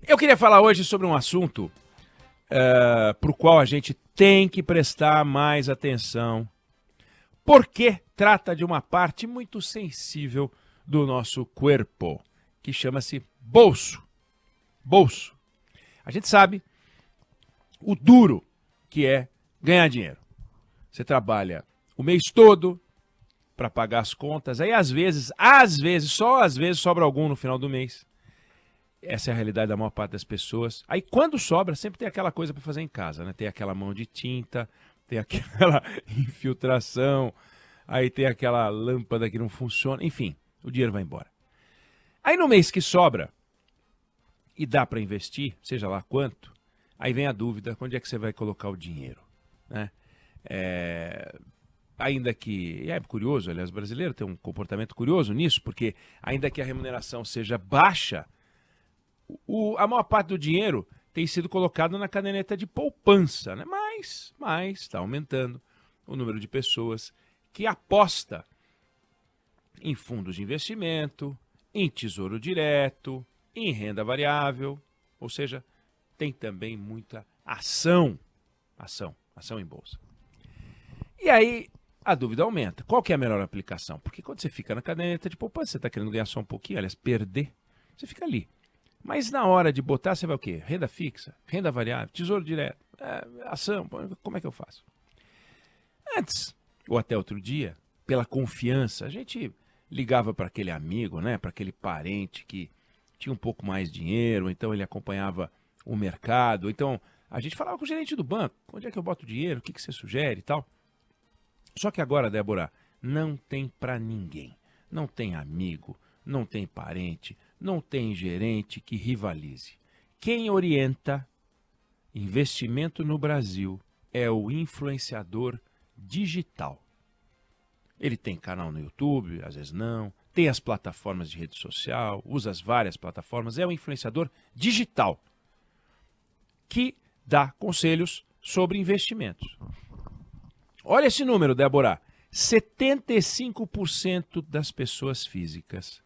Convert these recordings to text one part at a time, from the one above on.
Eu queria falar hoje sobre um assunto para o qual a gente tem que prestar mais atenção, porque trata de uma parte muito sensível do nosso corpo, que chama-se bolso. Bolso. A gente sabe o duro que é ganhar dinheiro. Você trabalha o mês todo para pagar as contas, aí às vezes, só às vezes sobra algum no final do mês. Essa é a realidade da maior parte das pessoas. Aí quando sobra, sempre tem aquela coisa para fazer em casa, né? Tem aquela mão de tinta, tem aquela infiltração, aí tem aquela lâmpada que não funciona, enfim, o dinheiro vai embora. Aí no mês que sobra, e dá para investir, seja lá quanto, aí vem a dúvida, onde é que você vai colocar o dinheiro, né? Ainda que, é curioso, aliás, o brasileiro tem um comportamento curioso nisso, porque ainda que a remuneração seja baixa, a maior parte do dinheiro tem sido colocado na caderneta de poupança, né? Mas está aumentando o número de pessoas que aposta em fundos de investimento, em tesouro direto, em renda variável, ou seja, tem também muita ação em bolsa. E aí a dúvida aumenta. Qual que é a melhor aplicação? Porque quando você fica na caderneta de poupança, você está querendo ganhar só um pouquinho, aliás, perder, você fica ali. Mas na hora de botar, você vai o quê? Renda fixa, renda variável, tesouro direto, ação, como é que eu faço? Antes, ou até outro dia, pela confiança, a gente ligava para aquele amigo, né, para aquele parente que tinha um pouco mais de dinheiro, então ele acompanhava o mercado, então a gente falava com o gerente do banco, onde é que eu boto o dinheiro, o que você sugere e tal. Só que agora, Débora, não tem para ninguém, não tem amigo, não tem parente, não tem gerente que rivalize. Quem orienta investimento no Brasil é o influenciador digital. Ele tem canal no YouTube, às vezes não, tem as plataformas de rede social, usa as várias plataformas, é o influenciador digital que dá conselhos sobre investimentos. Olha esse número, Débora. 75% das pessoas físicas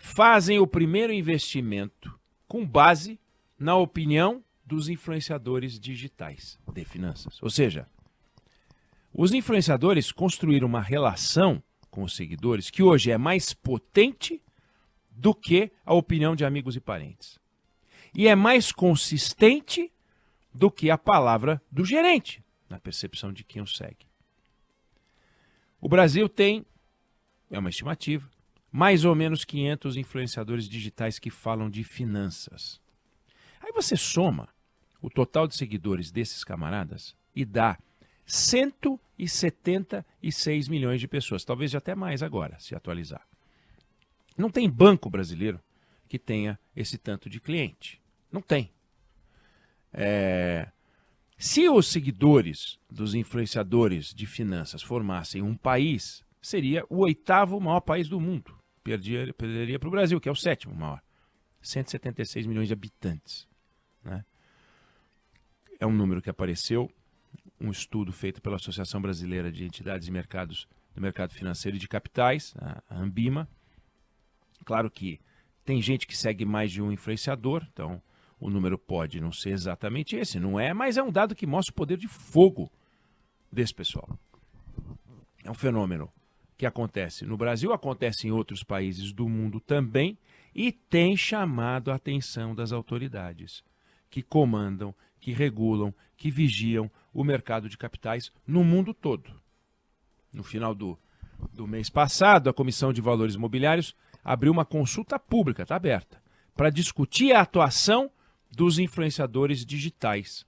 fazem o primeiro investimento com base na opinião dos influenciadores digitais de finanças. Ou seja, os influenciadores construíram uma relação com os seguidores que hoje é mais potente do que a opinião de amigos e parentes. E é mais consistente do que a palavra do gerente, na percepção de quem o segue. O Brasil tem, é uma estimativa, mais ou menos 500 influenciadores digitais que falam de finanças. Aí você soma o total de seguidores desses camaradas e dá 176 milhões de pessoas, talvez até mais agora, se atualizar. Não tem banco brasileiro que tenha esse tanto de cliente. Não tem. Se os seguidores dos influenciadores de finanças formassem um país, seria o 8º maior país do mundo. Perderia para o Brasil, que é o 7º maior. 176 milhões de habitantes. Né? É um número que apareceu, um estudo feito pela Associação Brasileira de Entidades e Mercados do Mercado Financeiro e de Capitais, a Anbima. Claro que tem gente que segue mais de um influenciador, então o número pode não ser exatamente esse, não é, mas é um dado que mostra o poder de fogo desse pessoal. É um fenômeno que acontece no Brasil, acontece em outros países do mundo também e tem chamado a atenção das autoridades que comandam, que regulam, que vigiam o mercado de capitais no mundo todo. No final do mês passado, a Comissão de Valores Imobiliários abriu uma consulta pública, está aberta, para discutir a atuação dos influenciadores digitais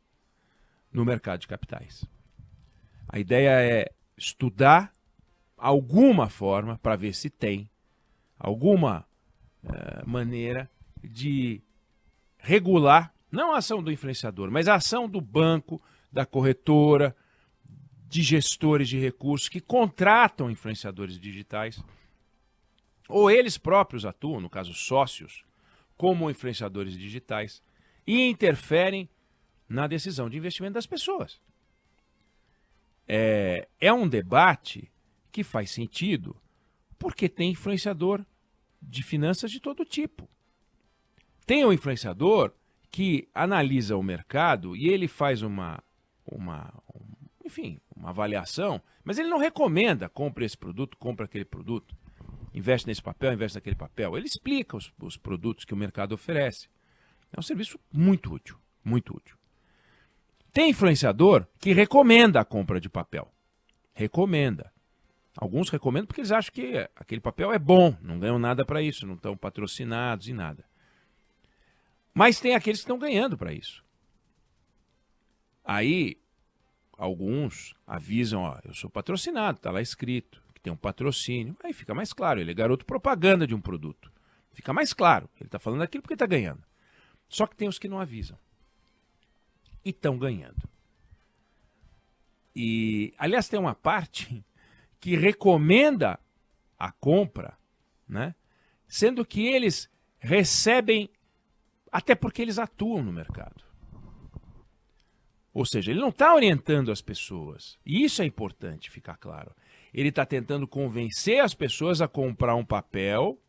no mercado de capitais. A ideia é estudar alguma forma para ver se tem alguma maneira de regular, não a ação do influenciador, mas a ação do banco, da corretora, de gestores de recursos que contratam influenciadores digitais, ou eles próprios atuam, no caso sócios, como influenciadores digitais, e interferem na decisão de investimento das pessoas. É um debate que faz sentido porque tem influenciador de finanças de todo tipo. Tem um influenciador que analisa o mercado e ele faz enfim, uma avaliação, mas ele não recomenda, compra esse produto, compra aquele produto, investe nesse papel, investe naquele papel. Ele explica os produtos que o mercado oferece. É um serviço muito útil, muito útil. Tem influenciador que recomenda a compra de papel. Recomenda. Alguns recomendam porque eles acham que aquele papel é bom, não ganham nada para isso, não estão patrocinados e nada. Mas tem aqueles que estão ganhando para isso. Aí, alguns avisam, ó, eu sou patrocinado, está lá escrito, que tem um patrocínio. Aí fica mais claro, ele é garoto propaganda de um produto. Fica mais claro, ele está falando aquilo porque está ganhando. Só que tem os que não avisam. E estão ganhando. E, aliás, tem uma parte que recomenda a compra, né? Sendo que eles recebem, até porque eles atuam no mercado. Ou seja, ele não está orientando as pessoas. E isso é importante ficar claro. Ele está tentando convencer as pessoas a comprar um papel.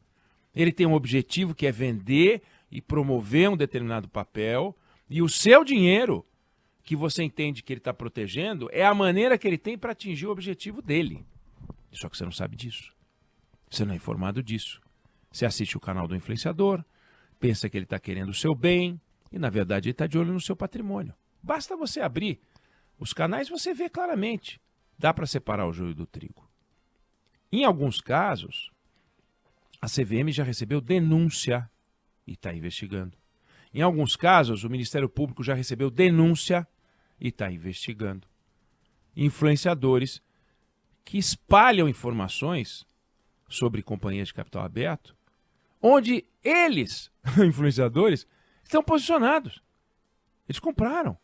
Ele tem um objetivo que é vender e promover um determinado papel. E o seu dinheiro, que você entende que ele está protegendo, é a maneira que ele tem para atingir o objetivo dele. Só que você não sabe disso. Você não é informado disso. Você assiste o canal do influenciador, pensa que ele está querendo o seu bem, e na verdade ele está de olho no seu patrimônio. Basta você abrir os canais e você vê claramente. Dá para separar o joio do trigo. Em alguns casos, a CVM já recebeu denúncia e está investigando. Em alguns casos, o Ministério Público já recebeu denúncia e está investigando. Influenciadores que espalham informações sobre companhias de capital aberto, onde eles, influenciadores, estão posicionados. Eles compraram.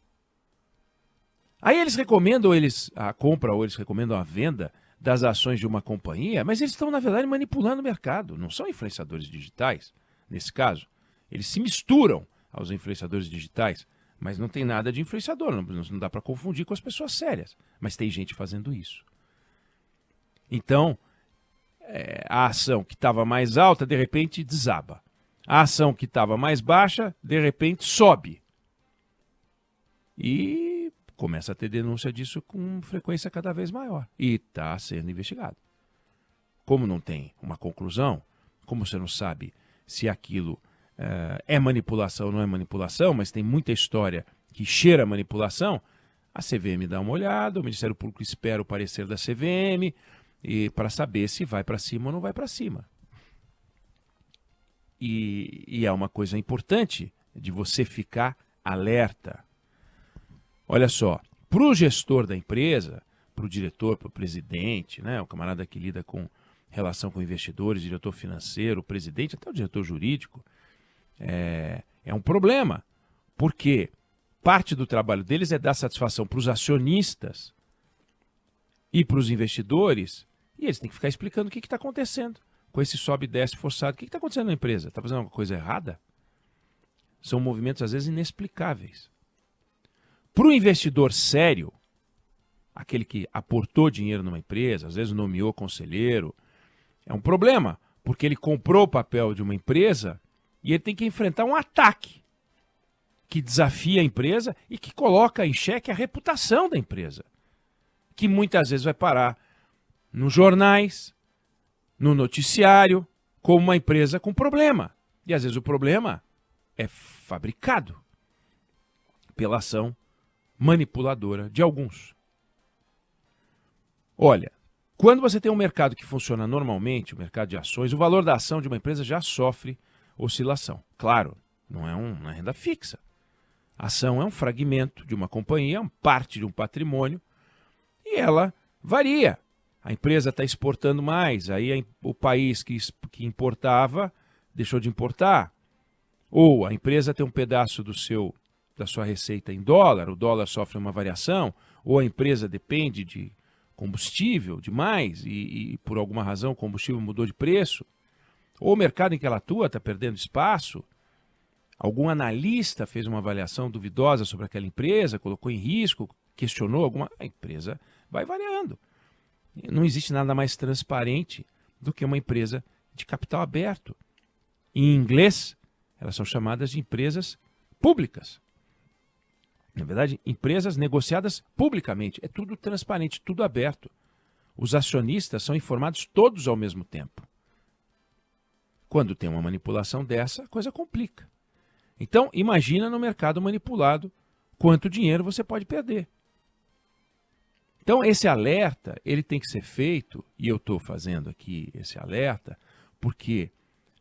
Aí eles recomendam a compra ou eles recomendam a venda das ações de uma companhia, mas eles estão, na verdade, manipulando o mercado. Não são influenciadores digitais, nesse caso. Eles se misturam aos influenciadores digitais, mas não tem nada de influenciador. Não dá para confundir com as pessoas sérias. Mas tem gente fazendo isso. Então, a ação que estava mais alta, de repente, desaba. A ação que estava mais baixa, de repente, sobe. E começa a ter denúncia disso com frequência cada vez maior. E está sendo investigado. Como não tem uma conclusão, como você não sabe se aquilo é manipulação ou não é manipulação, mas tem muita história que cheira a manipulação, a CVM dá uma olhada, o Ministério Público espera o parecer da CVM para saber se vai para cima ou não vai para cima. E é uma coisa importante de você ficar alerta. Olha só, para o gestor da empresa, para o diretor, para o presidente, né, o camarada que lida com relação com investidores, diretor financeiro, o presidente, até o diretor jurídico, é um problema, porque parte do trabalho deles é dar satisfação para os acionistas e para os investidores, e eles têm que ficar explicando o que está acontecendo com esse sobe e desce forçado. O que está acontecendo na empresa? Está fazendo alguma coisa errada? São movimentos, às vezes, inexplicáveis. Para o investidor sério, aquele que aportou dinheiro numa empresa, às vezes nomeou conselheiro, é um problema, porque ele comprou o papel de uma empresa e ele tem que enfrentar um ataque que desafia a empresa e que coloca em xeque a reputação da empresa, que muitas vezes vai parar nos jornais, no noticiário, como uma empresa com problema. E às vezes o problema é fabricado pela ação manipuladora de alguns. Olha, quando você tem um mercado que funciona normalmente, o mercado de ações, o valor da ação de uma empresa já sofre oscilação. Claro, não é uma renda fixa. A ação é um fragmento de uma companhia, é uma parte de um patrimônio, e ela varia. A empresa está exportando mais, aí o país que importava deixou de importar. Ou a empresa tem um pedaço da sua receita em dólar, o dólar sofre uma variação, ou a empresa depende de combustível demais e por alguma razão o combustível mudou de preço, ou o mercado em que ela atua está perdendo espaço, algum analista fez uma avaliação duvidosa sobre aquela empresa, colocou em risco, questionou a empresa vai variando. Não existe nada mais transparente do que uma empresa de capital aberto. Em inglês, Elas são chamadas de empresas públicas. Na verdade, empresas negociadas publicamente. É tudo transparente, tudo aberto. Os acionistas são informados todos ao mesmo tempo. Quando tem uma manipulação dessa, a coisa complica. Então, imagina no mercado manipulado quanto dinheiro você pode perder. Então, esse alerta, ele tem que ser feito, e eu estou fazendo aqui esse alerta, porque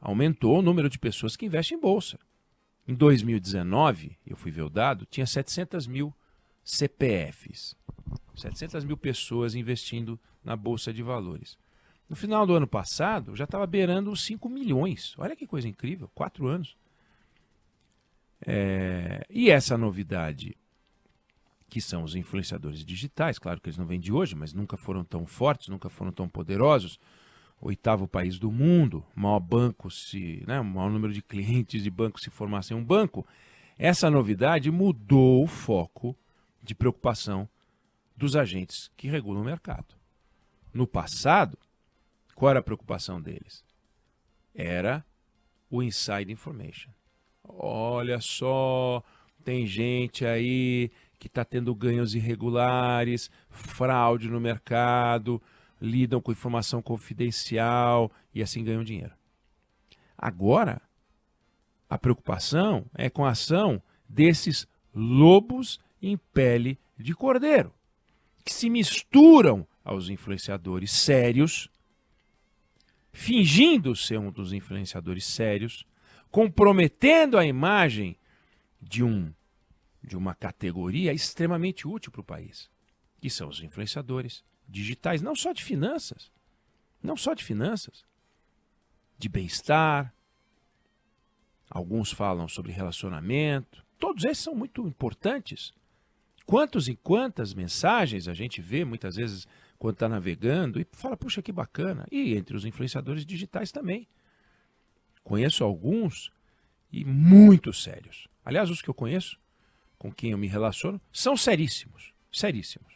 aumentou o número de pessoas que investem em bolsa. Em 2019, eu fui ver o dado, tinha 700 mil CPFs. 700 mil pessoas investindo na Bolsa de Valores. No final do ano passado, já estava beirando os 5 milhões. Olha que coisa incrível, 4 anos. E essa novidade, que são os influenciadores digitais, claro que eles não vêm de hoje, mas nunca foram tão fortes, nunca foram tão poderosos. 8º país do mundo, maior banco, o maior número de clientes de banco se formasse em um banco. Essa novidade mudou o foco de preocupação dos agentes que regulam o mercado. No passado, qual era a preocupação deles? Era o inside information. Olha só, tem gente aí que está tendo ganhos irregulares, fraude no mercado, lidam com informação confidencial e assim ganham dinheiro. Agora, a preocupação é com a ação desses lobos em pele de cordeiro, que se misturam aos influenciadores sérios, fingindo ser um dos influenciadores sérios, comprometendo a imagem de uma categoria extremamente útil para o país, que são os influenciadores digitais, não só de finanças, de bem-estar. Alguns falam sobre relacionamento, todos esses são muito importantes. Quantos e quantas mensagens a gente vê muitas vezes quando está navegando e fala, puxa, que bacana. E entre os influenciadores digitais também. Conheço alguns e muito sérios. Aliás, os que eu conheço, com quem eu me relaciono, são seríssimos, seríssimos.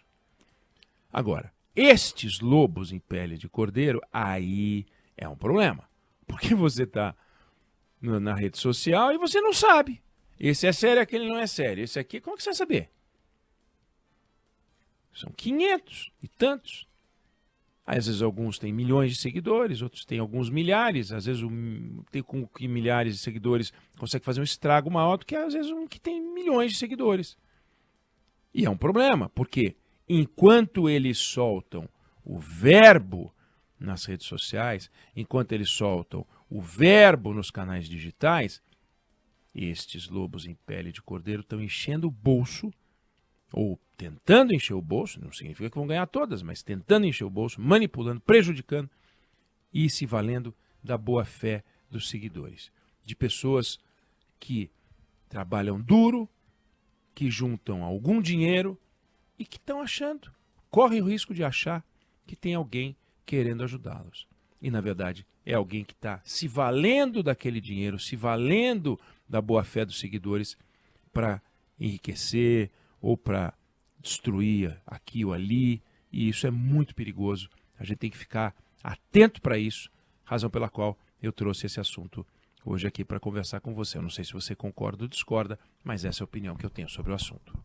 Agora, estes lobos em pele de cordeiro, aí é um problema. Porque você está na rede social e você não sabe. Esse é sério, aquele não é sério. Esse aqui, como que você vai saber? São 500 e tantos. Às vezes alguns têm milhões de seguidores, outros têm alguns milhares. Às vezes tem com que milhares de seguidores consegue fazer um estrago maior do que às vezes um que tem milhões de seguidores. E é um problema, porque enquanto eles soltam o verbo nas redes sociais, enquanto eles soltam o verbo nos canais digitais, estes lobos em pele de cordeiro estão enchendo o bolso, ou tentando encher o bolso, não significa que vão ganhar todas, mas tentando encher o bolso, manipulando, prejudicando e se valendo da boa-fé dos seguidores. De pessoas que trabalham duro, que juntam algum dinheiro e que estão achando, correm o risco de achar que tem alguém querendo ajudá-los. E, na verdade, é alguém que está se valendo daquele dinheiro, se valendo da boa-fé dos seguidores para enriquecer ou para destruir aqui ou ali. E isso é muito perigoso. A gente tem que ficar atento para isso, razão pela qual eu trouxe esse assunto hoje aqui para conversar com você. Eu não sei se você concorda ou discorda, mas essa é a opinião que eu tenho sobre o assunto.